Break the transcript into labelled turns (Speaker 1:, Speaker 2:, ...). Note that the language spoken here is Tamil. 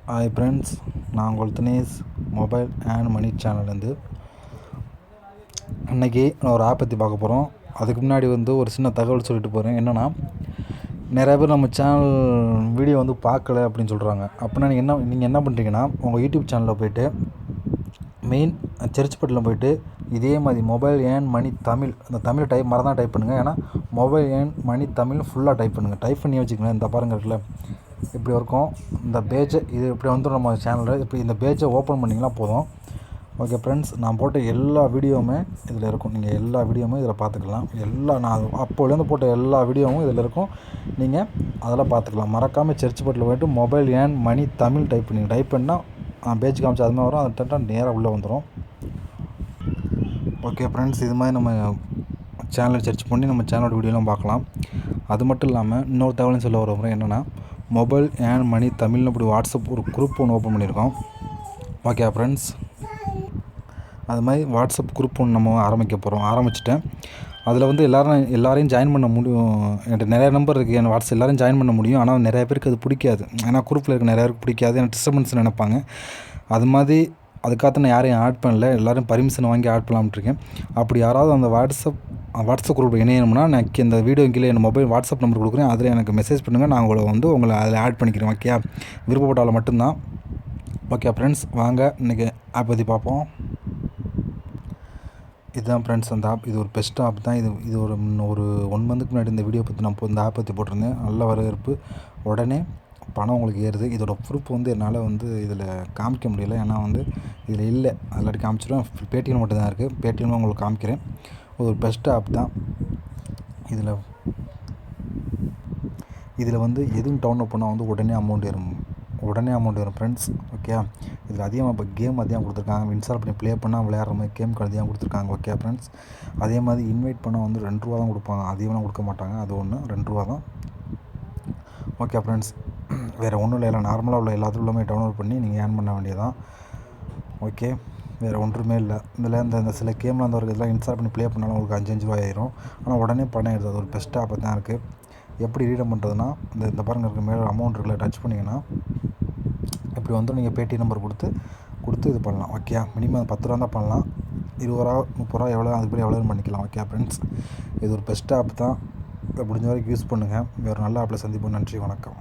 Speaker 1: ஹாய் ஃப்ரெண்ட்ஸ், நான் உங்கள் தினேஷ் மொபைல் அண்ட் மணி சேனல்லேருந்து இன்றைக்கி நான் ஒரு ஆப் பற்றி பார்க்க போகிறோம். அதுக்கு முன்னாடி ஒரு சின்ன தகவல் சொல்லிட்டு போகிறேன். என்னென்னா, நிறையா பேர் நம்ம சேனல் வீடியோ பார்க்கல அப்படின்னு சொல்கிறாங்க. அப்படின்னா நீங்கள் என்ன பண்ணுறீங்கன்னா, உங்கள் யூடியூப் சேனலில் போய்ட்டு மெயின் சர்ச் பட்டனில் போய்ட்டு இதே மாதிரி மொபைல் ஏர்ன் மணி தமிழ், அந்த தமிழ் மறந்தால் டைப் பண்ணுங்கள். ஏன்னா மொபைல் ஏர்ன் மணி தமிழ் ஃபுல்லாக டைப் பண்ணுங்கள். டைப் பண்ணி வச்சுக்கோங்க. இந்த பாருங்கள் இருக்குல்ல, இப்படி இருக்கும் இந்த பேஜை. இது இப்படி நம்ம சேனலில் இப்படி இந்த பேஜை ஓப்பன் பண்ணிங்கன்னா போதும். ஓகே ஃப்ரெண்ட்ஸ், நான் போட்ட எல்லா வீடியோவுமே இதில் இருக்கும். நீங்கள் எல்லா வீடியோவும் இதில் பார்த்துக்கலாம். நான் அப்போலேருந்து போட்ட எல்லா வீடியோவும் இதில் இருக்கும். நீங்கள் அதெல்லாம் பார்த்துக்கலாம். மறக்காமல் சர்ச் பட்டில் போய்ட்டு mobile earn money Tamil type பண்ணிங்க. டைப் பண்ணால் பேஜ் காமிச்சு அதுமாதிரி வரும். அதை தட்டால் நேராக உள்ளே வந்துடும். ஓகே ஃப்ரெண்ட்ஸ், இது மாதிரி நம்ம சேனலை சர்ச் பண்ணி நம்ம சேனலோட வீடியோலாம் பார்க்கலாம். அது மட்டும் இல்லாமல் இன்னொரு தகவலையும் சொல்ல வர முறை என்னென்னா, மொபைல் ஏர்ன் மணி தமிழ்னு இப்படி வாட்ஸ்அப் ஒரு குரூப் ஒன்று ஓப்பன் பண்ணியிருக்கோம். ஓகே ஃப்ரெண்ட்ஸ், அது மாதிரி வாட்ஸ்அப் குரூப் ஒன்று நம்ம ஆரம்பிச்சிட்டேன். அதில் எல்லாரையும் ஜாயின் பண்ண முடியும். என்கிட்ட நிறைய நம்பர் இருக்குது. என் வாட்ஸ்அப் எல்லாரையும் ஜாயின் பண்ண முடியும். ஆனால் நிறைய பேருக்கு அது பிடிக்காது. ஏன்னா குரூப்பில் இருக்க நிறைய பேருக்கு பிடிக்காது. எனக்கு டிஸ்டர்பன்ஸ் நினைப்பாங்க. அது மாதிரி அதுக்காக நான் யாரையும் ஆட் பண்ணல. எல்லோரும் பர்மிஷன் வாங்கி ஆட் பண்ணலாம்னு இருக்கேன். அப்படி யாராவது அந்த வாட்ஸ்அப் குரூப்பில் இணையணும்னா, எனக்கு இந்த வீடியோ கீழே என் மொபைல் வாட்ஸ்அப் நம்பர் கொடுக்குறேன். அதில் எனக்கு மெசேஜ் பண்ணுங்கள். நான் உங்களை அதில் ஆட் பண்ணிக்கிறேன். ஓகே, விருப்பப்பட்டால் மட்டும்தான். ஓகே ஃப்ரெண்ட்ஸ், வாங்க இன்றைக்கி ஆப் பற்றி பார்ப்போம். இதுதான் ஃப்ரெண்ட்ஸ் அந்த ஆப். இது ஒரு பெஸ்ட் ஆப் தான். இது ஒரு 1 மந்த்துக்கு முன்னாடி இந்த வீடியோ பற்றி நான் இந்த ஆப் பற்றி போட்டிருந்தேன். நல்ல வரவேற்பு. உடனே பணம் உங்களுக்கு ஏறுது. இதோட ப்ரூஃப் என்னால் இதில் காமிக்க முடியல. ஏன்னா இதில் இல்லை. அதில் காமிச்சிடும். பேடிஎம் மட்டும் தான் இருக்குது. பேடிஎம் உங்களுக்கு காமிக்கிறேன். ஒரு பெஸ்ட் ஆப் தான். இதில் எதுவும் டவுன்லோட் பண்ணால் உடனே அமௌண்ட் வரும் ஃப்ரெண்ட்ஸ். ஓகே, இதில் அதிகமாக இப்போ கேம் அதிகம் கொடுத்துருக்காங்க. இன்ஸ்டால் பண்ணி ப்ளே பண்ணால் விளையாடுற மாதிரி கேம் அதிகம் கொடுத்துருக்காங்க. ஓகே ஃப்ரெண்ட்ஸ், அதே மாதிரி இன்வைட் பண்ணால் ₹2 தான் கொடுப்பாங்க. அதிகமாக கொடுக்க மாட்டாங்க. அது ஒன்று ₹2 தான். ஓகே ஃப்ரெண்ட்ஸ், வேறு ஒன்றும் இல்லை. நார்மலாக உள்ள எல்லாத்துக்கும் உள்ளமே டவுன்லோட் பண்ணி நீங்கள் ஏர்ன் பண்ண வேண்டியதான். ஓகே, வேறு ஒன்றுமே இல்லை. இதில் இந்த சில கேம்லாம் இதெல்லாம் இன்ஸ்டால் பண்ணி ப்ளே பண்ணாலும் உங்களுக்கு ₹5 ஆயிரும். ஆனால் உடனே பணம் எடுத்து. அது ஒரு பெஸ்ட் ஆப் தான் இருக்குது. எப்படி ரீடம் பண்ணுறதுனா, இந்த பாருங்கள் இருக்க மேலே அமௌண்ட் இருக்குல்ல, டச் பண்ணிங்கன்னா இப்படி நீங்கள் பேடிஎம் நம்பர் கொடுத்து இது பண்ணலாம். ஓகே, மினிமம் ₹10 தான் பண்ணலாம். ₹20 ₹30 எவ்வளோ அதுக்கு எவ்வளோ பண்ணிக்கலாம். ஓகே ஃப்ரெண்ட்ஸ், இது ஒரு பெஸ்ட் ஆப் தான். முடிஞ்ச வரைக்கும் யூஸ் பண்ணுங்கள். வேறு நல்ல ஆப்பில் சந்திப்போம். நன்றி, வணக்கம்.